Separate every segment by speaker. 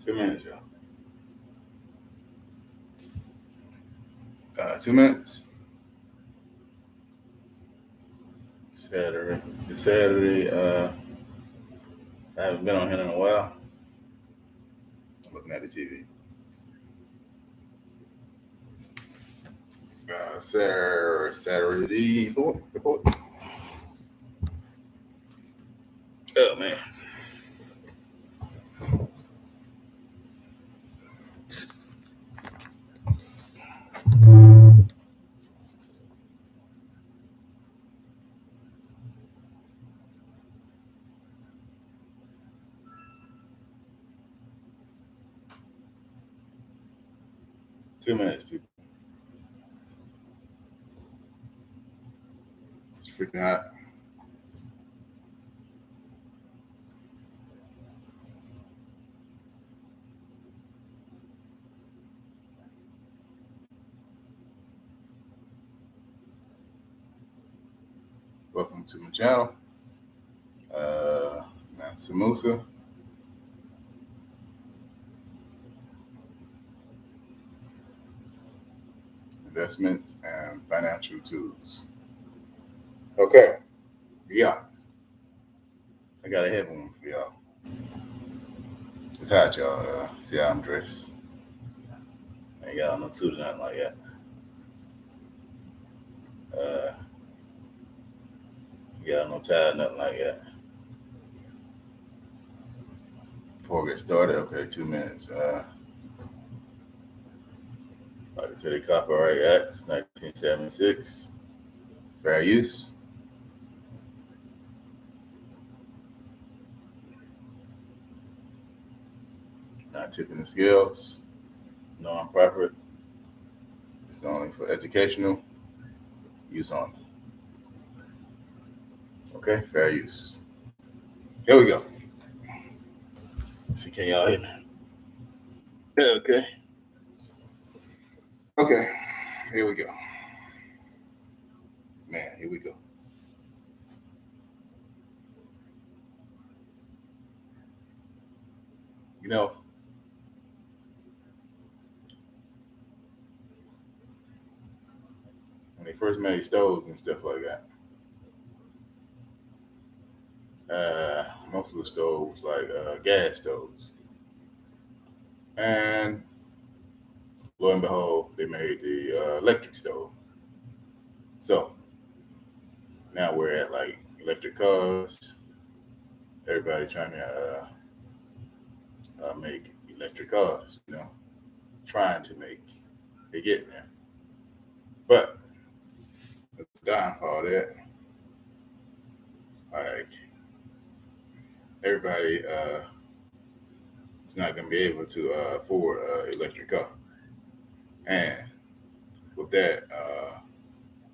Speaker 1: 2 minutes, y'all. 2 minutes. Saturday. It's Saturday. I haven't been on here in a while. I'm looking at the TV. Saturday. Report. Oh man. Two minutes, people. It's freaking hot. Welcome to my channel. Samusa. Investments and financial tools. Okay. Yeah. I got a heavy one for y'all. It's hot, y'all. See how I'm dressed. I ain't got no suit or nothing like that. Got no tie, nothing like that. Before we get started, okay, 2 minutes. Like I said, the Copyright Act, 1976. Fair use. Not tipping the scales. Non-profit. It's only for educational use only. Okay, fair use. Here we go. Let's see, can y'all hear me? Yeah, okay. Okay, here we go. Man, here we go. You know, when they first made stoves and stuff like that, most of the stoves like gas stoves. And lo and behold, they made the electric stove. So now we're at like electric cars. Everybody trying to make electric cars, trying to make. They're getting there. But the downfall of that, like everybody is not going to be able to afford an electric car. And with that,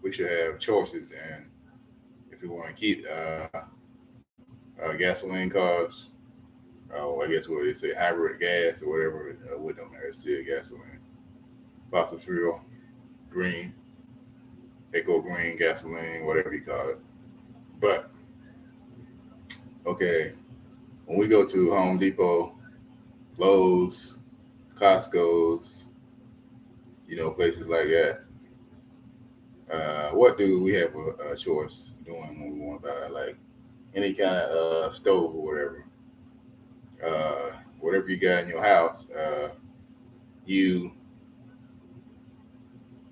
Speaker 1: we should have choices. And if we want to keep gasoline cars, I guess what they say, hybrid gas or whatever, with them, it's still gasoline. Fossil fuel, green, eco green gasoline, whatever you call it. But, okay, when we go to Home Depot, Lowe's, Costco's, places like that, what do we have a choice doing when we want to buy, like any kind of stove or whatever? Whatever you got in your house, you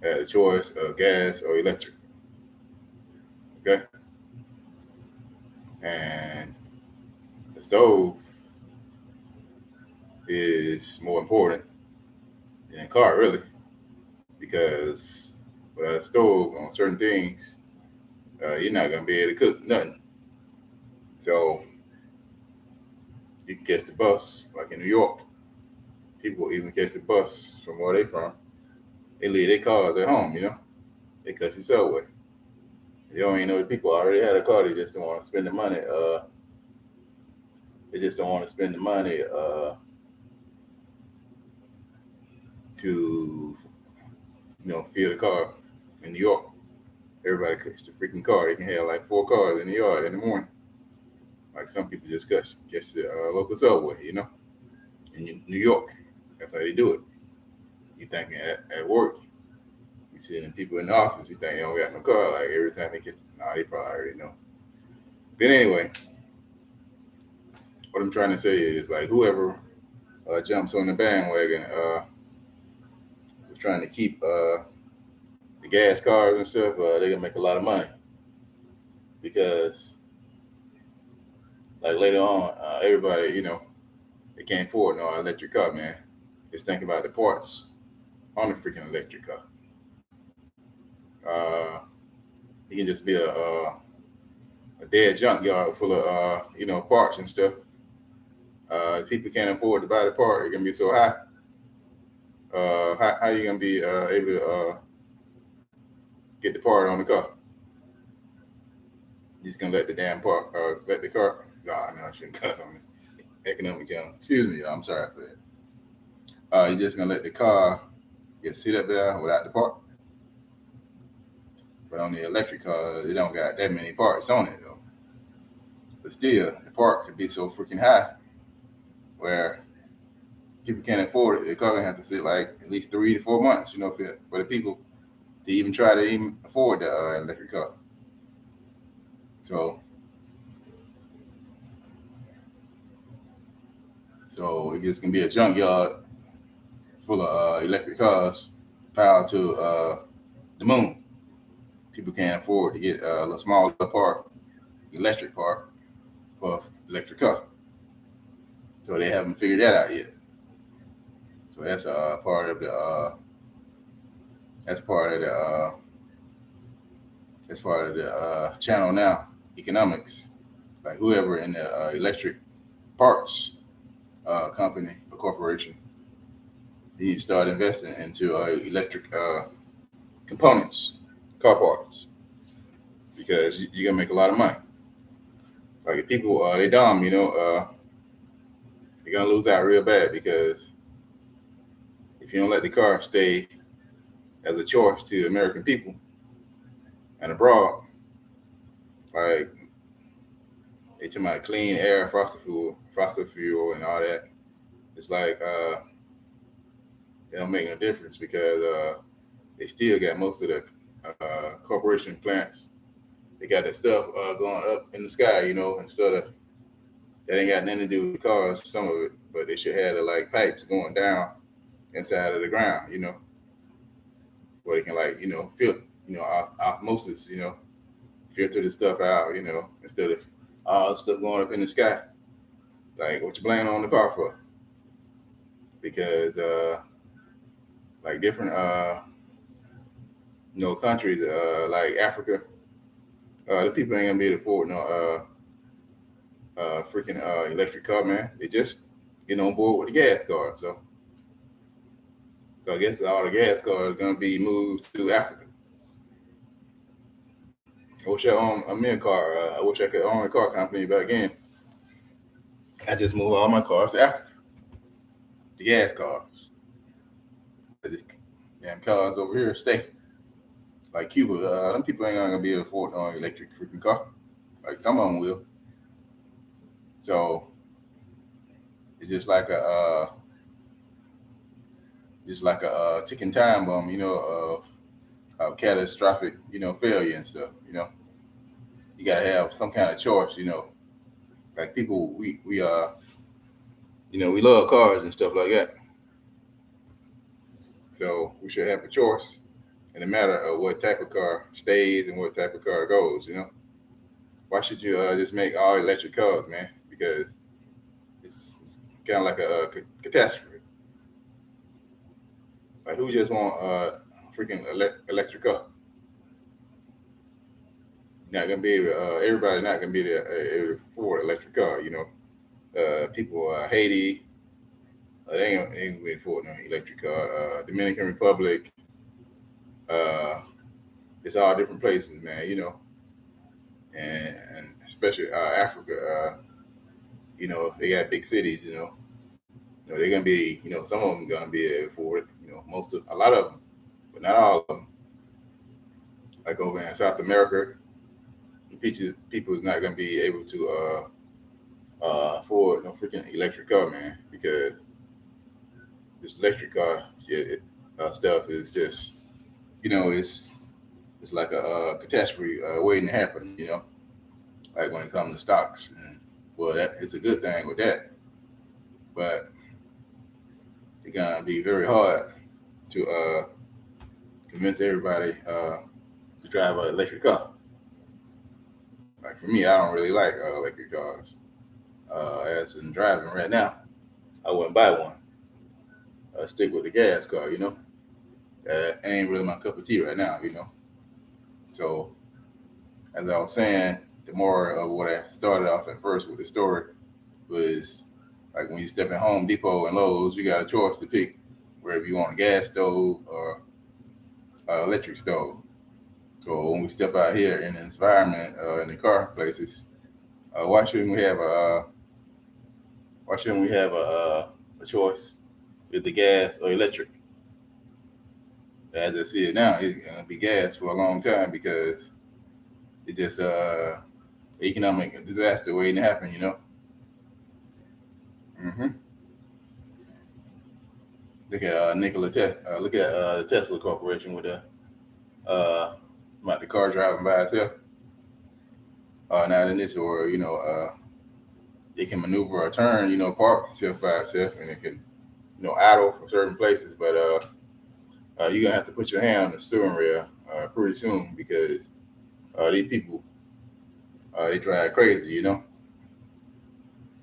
Speaker 1: had a choice of gas or electric. Okay? And the stove is more important than a car, really, because without a stove on certain things, you're not going to be able to cook nothing. So you can catch the bus, like in New York. People even catch the bus from where they from. They leave their cars at home, They catch the subway. You don't even know the people already had a car. They just don't want to spend the money. They just don't want to spend the money to, fill the car in New York. Everybody catch the freaking car. They can have like 4 cars in the yard in the morning. Like some people just catch the local subway, And in New York. That's how they do it. You thinking at work, you seeing people in the office, you think they don't got no car. Like every time they get, nah, they probably already know. But anyway, what I'm trying to say is like whoever jumps on the bandwagon, was trying to keep the gas cars and stuff, they're gonna make a lot of money because like later on, everybody, they can't afford no electric car, man. Just think about the parts on the freaking electric car. It can just be a dead junkyard full of parts and stuff. If people can't afford to buy the part, it's gonna be so high. How you gonna be able to get the part on the car? You just gonna let the damn part, let the car? No, I shouldn't cut on it. Economic young. Excuse me, I'm sorry for that. You're just gonna let the car just sit up there without the part. But on the electric car, it don't got that many parts on it though. But still, the part could be so freaking high where people can't afford it. The car gonna have to sit like at least 3 to 4 months, for the people to even try to even afford the electric car. So it just can be a junkyard full of electric cars powered to the moon. People can't afford to get a smaller part, electric part, for electric car. So they haven't figured that out yet. So that's part of the channel now, economics. Like whoever in the electric parts company or corporation, you need to start investing into electric components, car parts, because you're gonna make a lot of money. Like if people they dumb, you're gonna lose out real bad because if you don't let the car stay as a choice to American people and abroad, like they talking about clean air, fossil fuel, and all that. It's like it don't make no difference because they still got most of the corporation plants. They got that stuff going up in the sky, instead of that ain't got nothing to do with the cars, some of it, but they should have the like pipes going down inside of the ground, where they can filter, osmosis, filter the stuff out, instead of all the stuff going up in the sky. Like what you blame on the car for? Because like different countries like Africa, the people ain't gonna be able to afford no freaking electric car, man. They just get on board with the gas car. So I guess all the gas cars are gonna be moved to Africa. I wish I owned a car. I wish I could own a car company back again. I just moved all my cars to Africa. The gas cars. But the damn cars over here stay. Like Cuba, them people ain't gonna be able to afford no electric freaking car. Like some of them will. So it's just like a ticking time bomb, of catastrophic, failure and stuff. You gotta have some kind of choice, Like people, we we love cars and stuff like that. So we should have a choice in the matter of what type of car stays and what type of car goes. Why should you just make all electric cars, man? Because it's kind of like a catastrophe. Like who just want a freaking electric car? You're not gonna be able. Everybody not gonna be able to afford an electric car. People Haiti, they ain't gonna be affording an electric car. Dominican Republic, it's all different places, man. And especially Africa. They got big cities. They're gonna be. Some of them gonna be able to afford it. A lot of them, but not all of them. Like over in South America, people is not gonna be able to afford no freaking electric car, man, because this electric car stuff is just, it's like a catastrophe waiting to happen. Like when it comes to stocks. And well, that it's a good thing with that, but it's gonna be very hard to convince everybody to drive an electric car. Like for me, I don't really like electric cars. As in driving right now, I wouldn't buy one. I stick with the gas car. That ain't really my cup of tea right now. So as I was saying, the more of what I started off at first with the story was like when you step in Home Depot and Lowe's, you got a choice to pick whether you want a gas stove or electric stove. So when we step out here in the environment, in the car places, why shouldn't we have a choice with the gas or electric? As I see it now, it's gonna be gas for a long time because it's just economic disaster waiting to happen. hmm Look at look at the Tesla Corporation with uh, about the car driving by itself. Not in this, or it can maneuver or turn, park itself by itself, and it can, idle for certain places. But you're gonna have to put your hand on the steering wheel pretty soon because these people they drive crazy.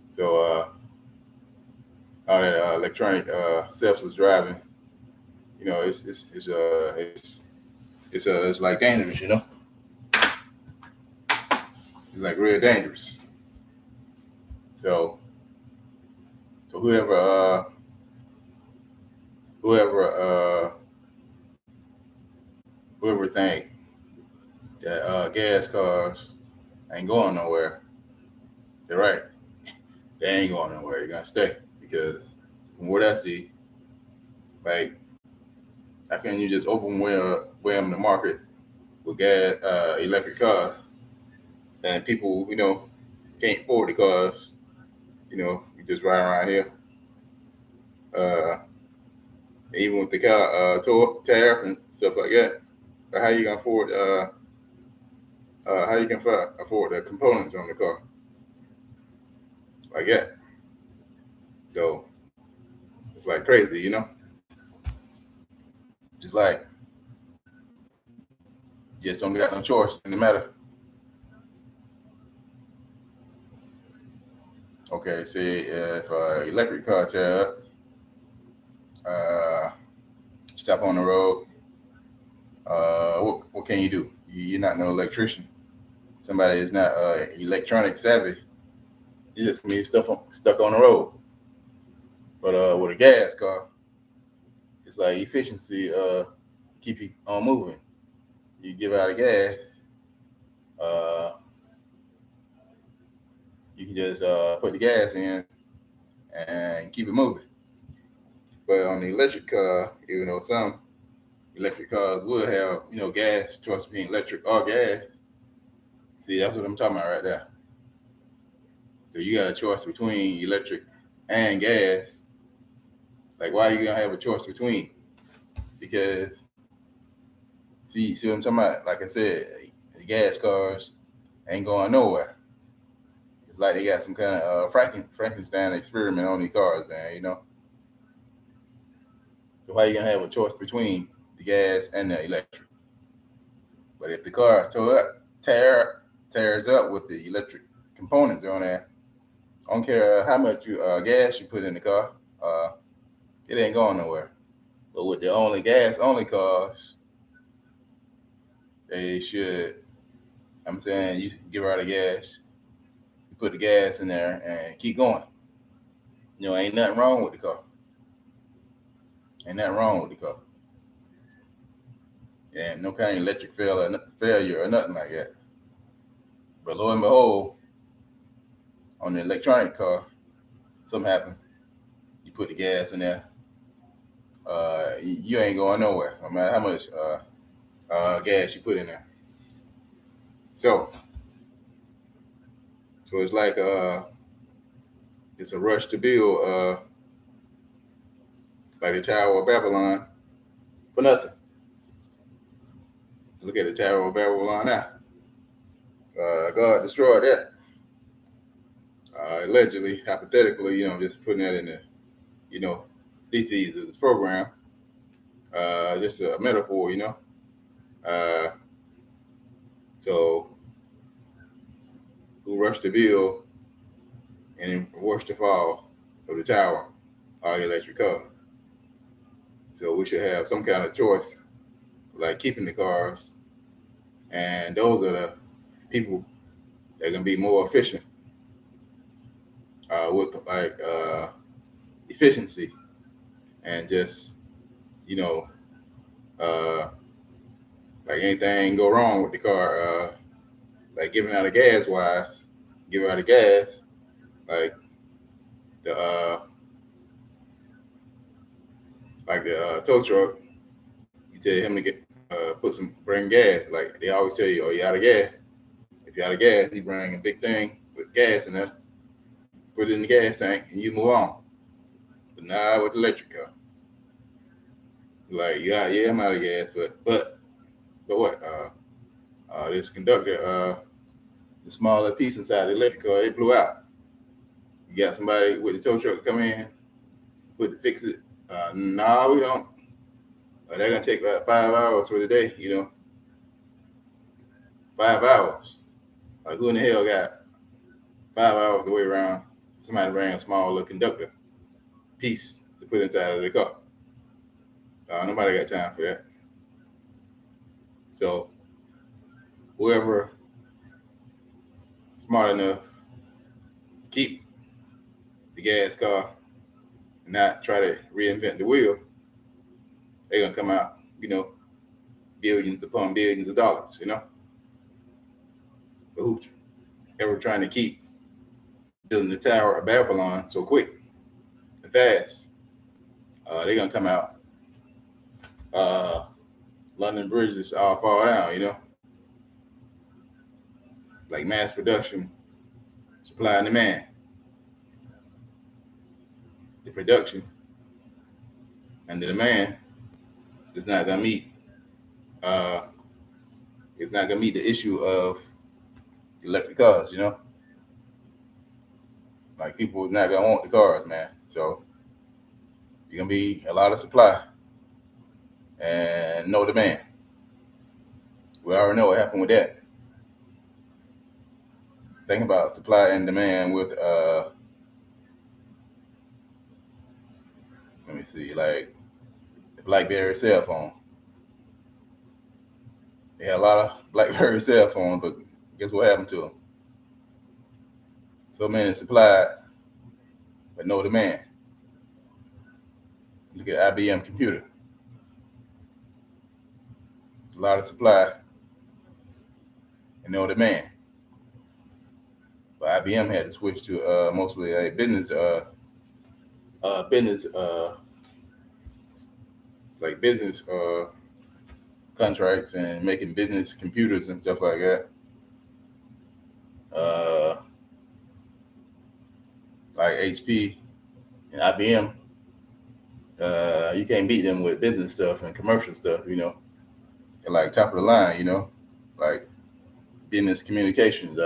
Speaker 1: So all that electronic selfless driving, it's like dangerous. It's like real dangerous. So so whoever whoever think that gas cars ain't going nowhere, they're right. They ain't going nowhere. They're gonna stay because from what I see, like how can you just overwhelm the market with gas electric cars and people can't afford the cars. You just ride around here. Uh, Even with the car tariff and stuff like that. But how you gonna afford? How you can afford the components on the car like that? So it's like crazy. Just like just don't got no choice in the matter. Okay, say if electric car tear up, uh, stop on the road. What can you do? You're not no electrician. Somebody is not electronic savvy. You just gonna be stuck on the road. But with a gas car, it's like efficiency. Keep you on moving. You give out a gas, uh, you can just put the gas in and keep it moving. But on the electric car, even though some electric cars will have gas choice between electric or gas. See, that's what I'm talking about right there. So you got a choice between electric and gas. Like, why are you gonna have a choice between? Because see what I'm talking about? Like I said, the gas cars ain't going nowhere. It's like they got some kind of Frankenstein experiment on these cars, man. So why you gonna have a choice between the gas and the electric? But if the car tears up with the electric components on there, I don't care how much gas you put in the car, it ain't going nowhere. But with the only gas only cars, they should. I'm saying you give her the gas, you put the gas in there, and keep going. Ain't nothing wrong with the car. Ain't nothing wrong with the car. And no kind of electric failure or nothing like that. But lo and behold, on the electronic car, something happened. You put the gas in there, you ain't going nowhere, no matter how much gas you put in there. So it's like it's a rush to build like the Tower of Babylon for nothing. Look at the Tower of Babylon now. God destroyed that. Allegedly, hypothetically, just putting that in the, theses of this program. Just a metaphor, Uh, so who rushed to build and watched the fall of the tower, all electric cars. So we should have some kind of choice, like keeping the cars, and those are the people that can be more efficient with efficiency and just uh, like anything go wrong with the car, like giving out of gas wise, give out of gas, like the tow truck. You tell him to get bring gas. Like they always tell you, oh, you out of gas. If you're out of gas, you bring a big thing with gas in there, put it in the gas tank, and you move on. But now with the electric car, like yeah, I'm out of gas, but what? This conductor, the smaller piece inside the electric car, it blew out. You got somebody with the tow truck come in, fix it. No, we don't. They're gonna take about 5 hours for the day. 5 hours. Like who in the hell got 5 hours to wait around? Somebody bring a small little conductor piece to put inside of the car. Nobody got time for that. So whoever smart enough to keep the gas car and not try to reinvent the wheel, they're gonna come out, billions upon billions of dollars, But who's ever trying to keep building the Tower of Babylon so quick and fast? They're gonna come out. London bridges all fall down, like mass production, supply and demand. The production and the demand is not gonna meet. It's not gonna meet the issue of electric cars, Like people is not gonna want the cars, man. So you're gonna be a lot of supply and no demand. We already know what happened with that. Think about supply and demand with let me see, like the BlackBerry cell phone. They had a lot of BlackBerry cell phones, but guess what happened to them? So many supplied, but no demand. Look at IBM computer. A lot of supply and no demand. But IBM had to switch to mostly a business contracts and making business computers and stuff like that. Like HP and IBM, you can't beat them with business stuff and commercial stuff, They're like top of the line, like business communications.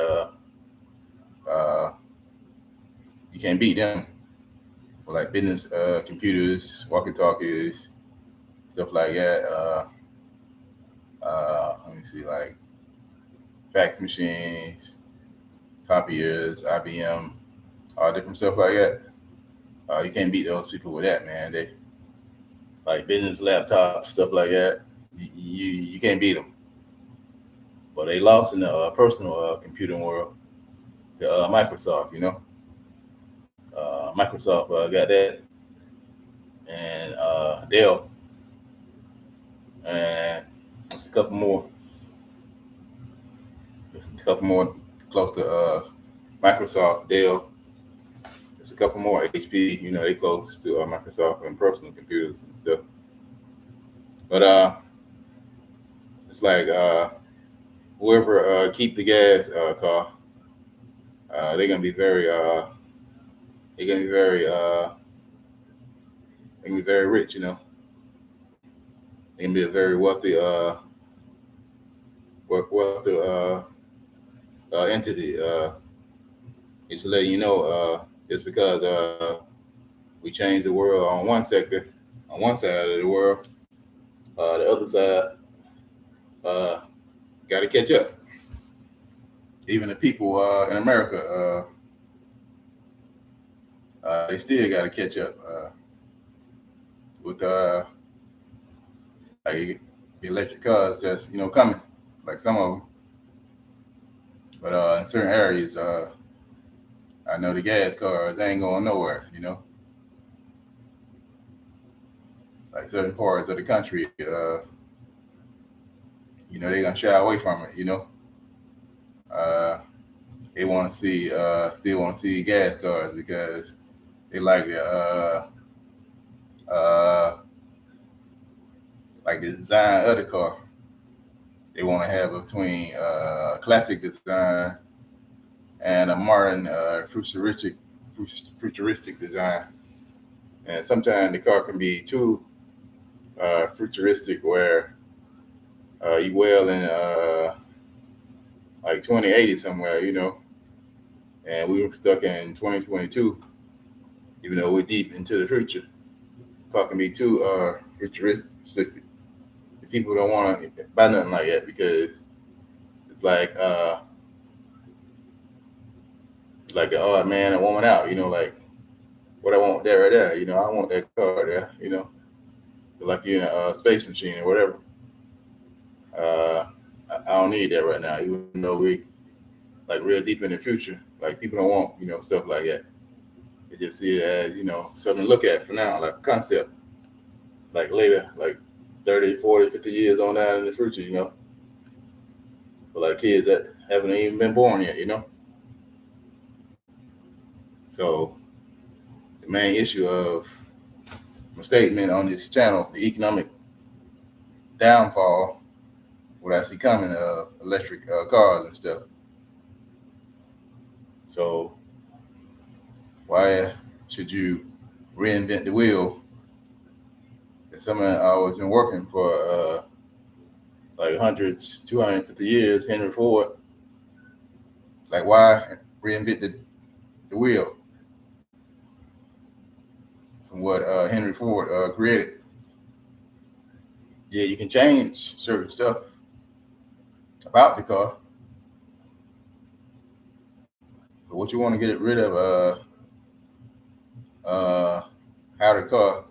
Speaker 1: You can't beat them. Like business computers, walkie-talkies, stuff like that. Let me see, like fax machines, copiers, IBM, all different stuff like that. You can't beat those people with that, man. They like business laptops, stuff like that. You can't beat them. But they lost in the personal computing world to Microsoft, Microsoft got that, and Dell, and there's a couple more. There's a couple more close to Microsoft, Dell. There's a couple more HP. They close to Microsoft and personal computers and stuff. But it's like whoever keep the gas car, they're gonna be very can be very rich, you know. They can be a very wealthy entity. Just to let you know, just because we change the world on one sector, on one side of the world, the other side uh, got to catch up. Even the people in America, they still got to catch up with like electric cars that's coming, like some of them. But in certain areas, I know the gas cars they ain't going nowhere. Like certain parts of the country, they're gonna shy away from it. Uh, they want to see, still want to see gas cars because they like the design of the car. They want to have between a classic design and a modern futuristic design. And sometimes the car can be too futuristic, where you well in like 2080 somewhere, and we were stuck in 2022, even though we're deep into the future. Car can be too futuristic. People don't want to buy nothing like that because it's like the odd man and woman out, like what I want there or there, I want that car there, like you're in a space machine or whatever. I don't need that right now, even though we like real deep in the future. Like people don't want, stuff like that. They just see it as, something to look at for now, like a concept. Like later, like 30, 40, 50 years on down in the future, for like kids that haven't even been born yet, So the main issue of my statement on this channel, the economic downfall, what I see coming of electric cars and stuff. So why should you reinvent the wheel? That someone always been working for like hundreds, 250 years, Henry Ford. Like why reinvent the wheel from what Henry Ford created? Yeah, you can change certain stuff about the car, but what you want to get rid of how the car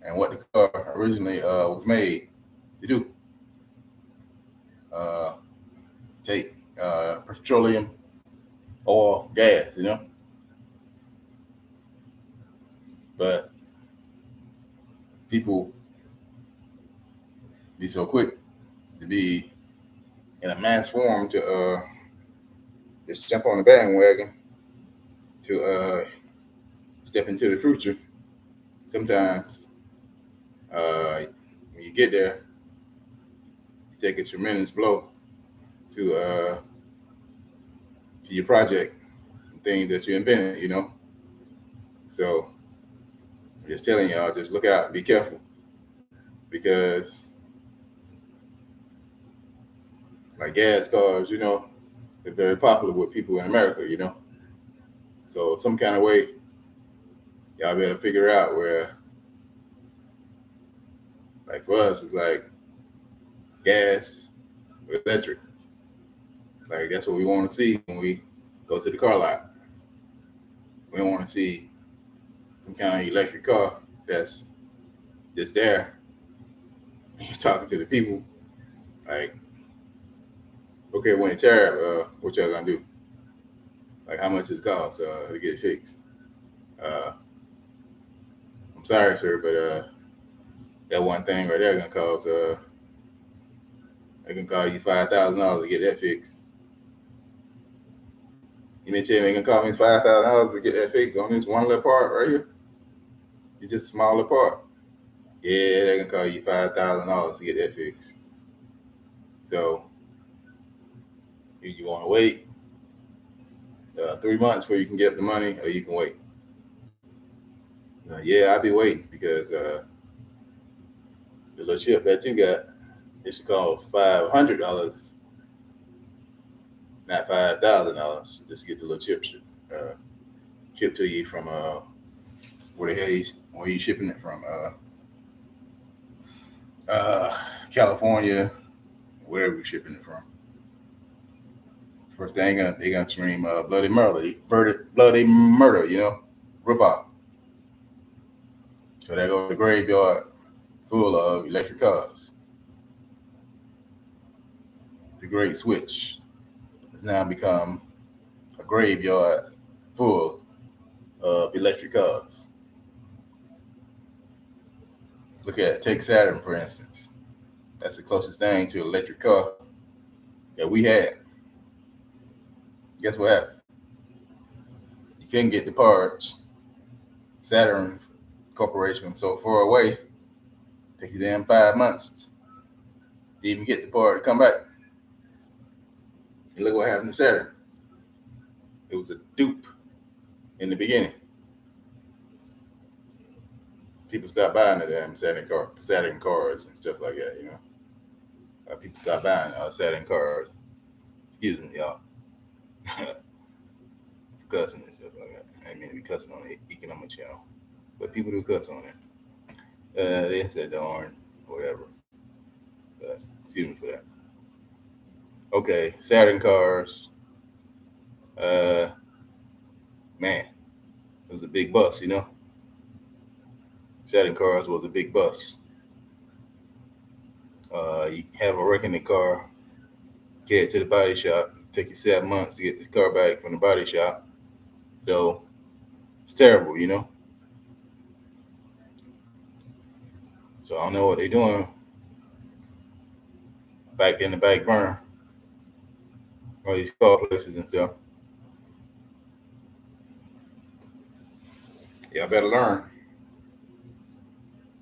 Speaker 1: and what the car originally was made to do. Take petroleum, oil, gas, But people be so quick to be in a mass form to just jump on the bandwagon to step into the future. Sometimes when you get there, you take a tremendous blow to your project and things that you invented, So I'm just telling y'all, just look out, be careful, because like gas cars, they're very popular with people in America, So some kind of way, y'all better figure out where, like for us, it's like gas or electric. Like that's what we want to see when we go to the car lot. We don't want to see some kind of electric car that's just there. And you're talking to the people, like, okay, when it's tariff, what y'all gonna do? Like, how much it costs to get it fixed? I'm sorry, sir, but that one thing right there gonna cost they can call you $5,000 to get that fixed. You mean tell me they can call me $5,000 to get that fixed on this one little part right here? It's just a smaller part. Yeah, they can call you $5,000 to get that fixed. So if you want to wait 3 months before you can get the money, or you can wait. Yeah, I'll be waiting because the little chip that you got, it should cost $500, not $5,000. Just to get the little chip uh, shipped to you from where the hell where you shipping it from? Uh, California, wherever you're shipping it from. First thing they gonna scream bloody murder, bloody murder, rip off. So they go to the graveyard full of electric cars. The Great Switch has now become a graveyard full of electric cars. Take Saturn for instance. That's the closest thing to an electric car that we had. Guess what happened? You couldn't get the parts. Saturn Corporation was so far away. Take you damn 5 months to even get the part to come back. And look what happened to Saturn. It was a dupe in the beginning. People stopped buying the damn Saturn cars and stuff like that, People stopped buying Saturn cars. Excuse me, y'all. Cussing and stuff like that. I ain't mean to be cussing on the economic channel. But people do cuss on it. They said darn, whatever. Excuse me for that. Okay, Saturn cars. Man, it was a big bus, Saturn cars was a big bus. You have a wreck in the car, get it to the body shop, take you 7 months to get the car back from the body shop. So it's terrible, So I don't know what they're doing back in the back burner, all these car places and stuff. Y'all better learn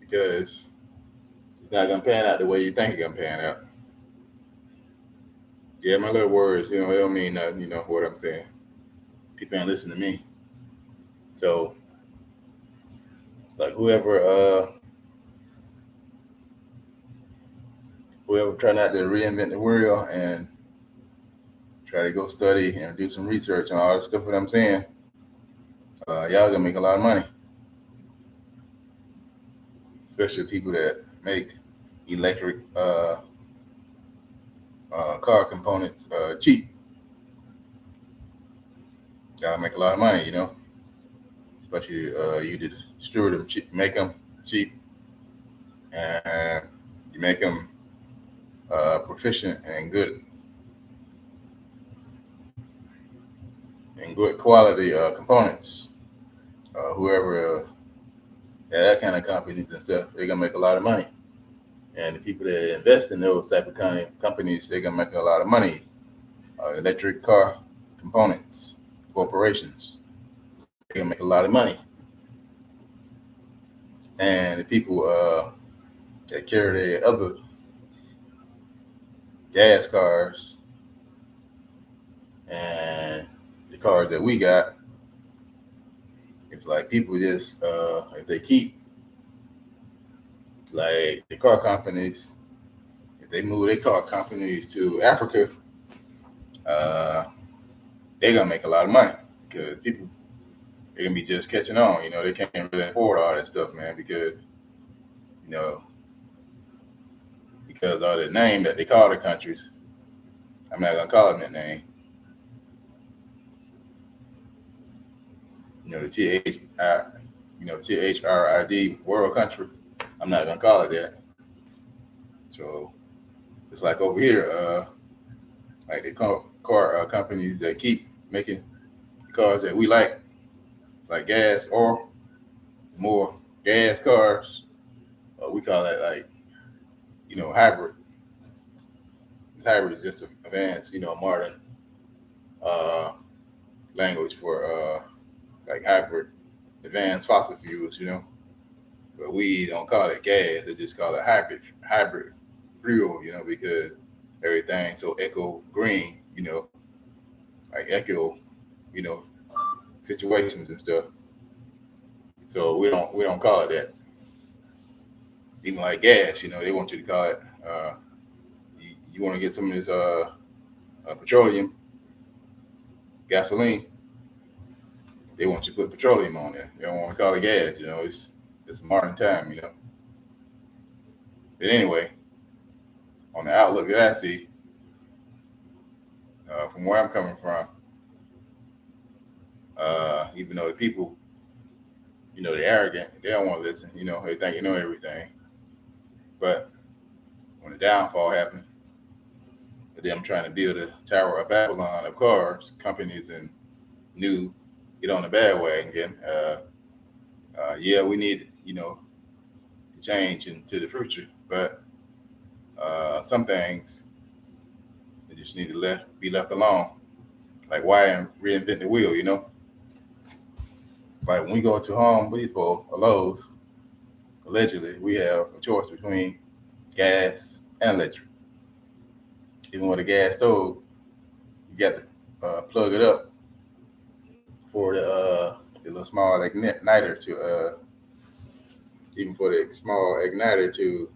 Speaker 1: because it's not gonna pan out the way you think it's gonna pan out. Yeah, my little words, they don't mean nothing, what I'm saying. People ain't listen to me. So like whoever try not to reinvent the wheel and try to go study and do some research on all the stuff that I'm saying, y'all gonna make a lot of money. Especially people that make electric car components cheap. Y'all make a lot of money, Especially you distribute them cheap, make them cheap, and you make them proficient and good quality components. Whoever that kind of companies and stuff, they're gonna make a lot of money. And the people that invest in those type of companies, they're gonna make a lot of money. Electric car components corporations, they're gonna make a lot of money. And the people that carry their other gas cars and the cars that we got, it's like people just if they keep like the car companies, if they move their car companies to Africa, they're gonna make a lot of money because people they're gonna be just catching on. They can't really afford all that stuff, man, because because of the name that they call the countries. I'm not gonna call them that name. The THRID world country. I'm not gonna call it that. So it's like over here, like the car companies that keep making cars that we like gas or more gas cars. We call that like hybrid. Hybrid is just advanced, modern language for like hybrid, advanced fossil fuels, But we don't call it gas; they just call it hybrid fuel, because everything's so eco green, like eco, situations and stuff. So we don't call it that. Even like gas, they want you to call it. You want to get some of this petroleum, gasoline. They want you to put petroleum on there. They don't want to call it gas. It's a modern time. But anyway, on the outlook that I see, from where I'm coming from, even though the people, they're arrogant, they don't want to listen. They think you know everything. But when the downfall happened, them trying to build a Tower of Babylon of cars, companies and new get on the bandwagon. Yeah, we need to change into the future, but some things they just need to be left alone. Like why reinvent the wheel? Like when we go to Home Depot or Lowe's, allegedly we have a choice between gas and electric. Even with a gas stove, you got to plug it up for the little small igniter to even for the small igniter to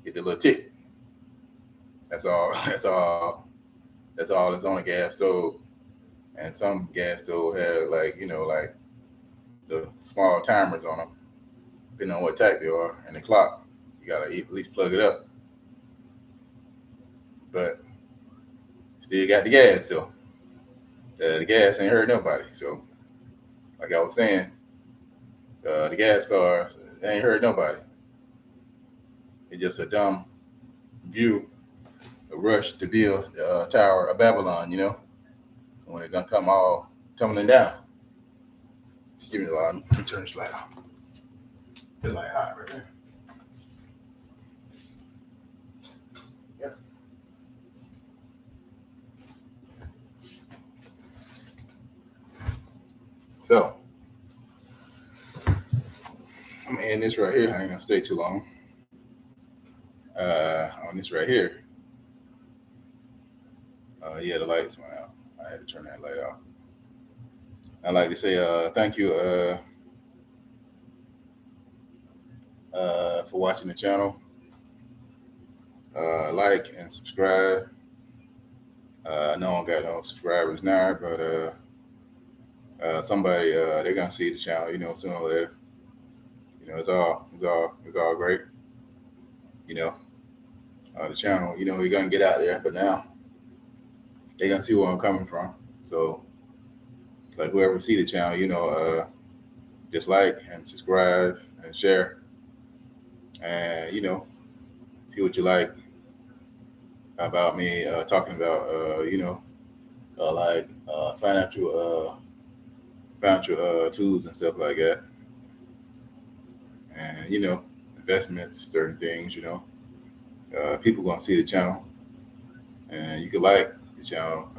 Speaker 1: get the little tick. That's all. That's all. That's all that's on a gas stove. And some gas stove have like the small timers on them, depending on what type they are, and the clock. You gotta at least plug it up. But still got the gas though. The gas ain't hurt nobody. So, like I was saying, the gas car ain't hurt nobody. It's just a dumb view, a rush to build the Tower of Babylon. When it's gonna come all tumbling down. Just give me the light. Let me turn this light off. The light hot right there. Yeah. So I'm gonna end this right here. I ain't gonna stay too long. On this right here. Yeah, the lights went out. I had to turn that light off. I'd like to say thank you for watching the channel. Like and subscribe. I know I don't got no subscribers now, but somebody they're gonna see the channel, sooner or later. It's all great. The channel, we're gonna get out there, but now they're gonna see where I'm coming from. So, like whoever see the channel, just like and subscribe and share, and see what you like about me talking about, like financial tools and stuff like that, and investments, certain things. People gonna see the channel, and you can like the channel.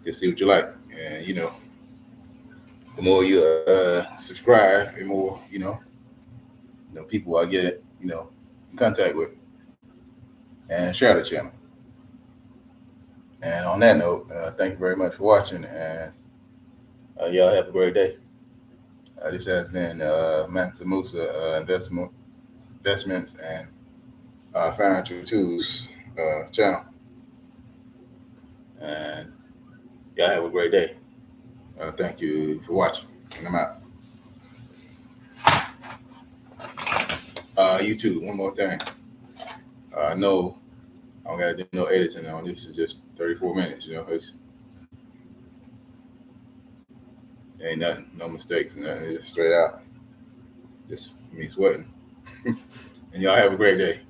Speaker 1: Just see what you like, and the more you subscribe, the more people I get in contact with, and share the channel. And on that note, thank you very much for watching, and y'all have a great day. This has been Mansa Musa Investments and Financial Tools channel. And y'all have a great day. Thank you for watching. And I'm out. YouTube, one more thing. No, I don't gotta do no editing on this. Is just 34 minutes. Ain't nothing, no mistakes, and nothing. It's straight out. Just me sweating. And y'all have a great day.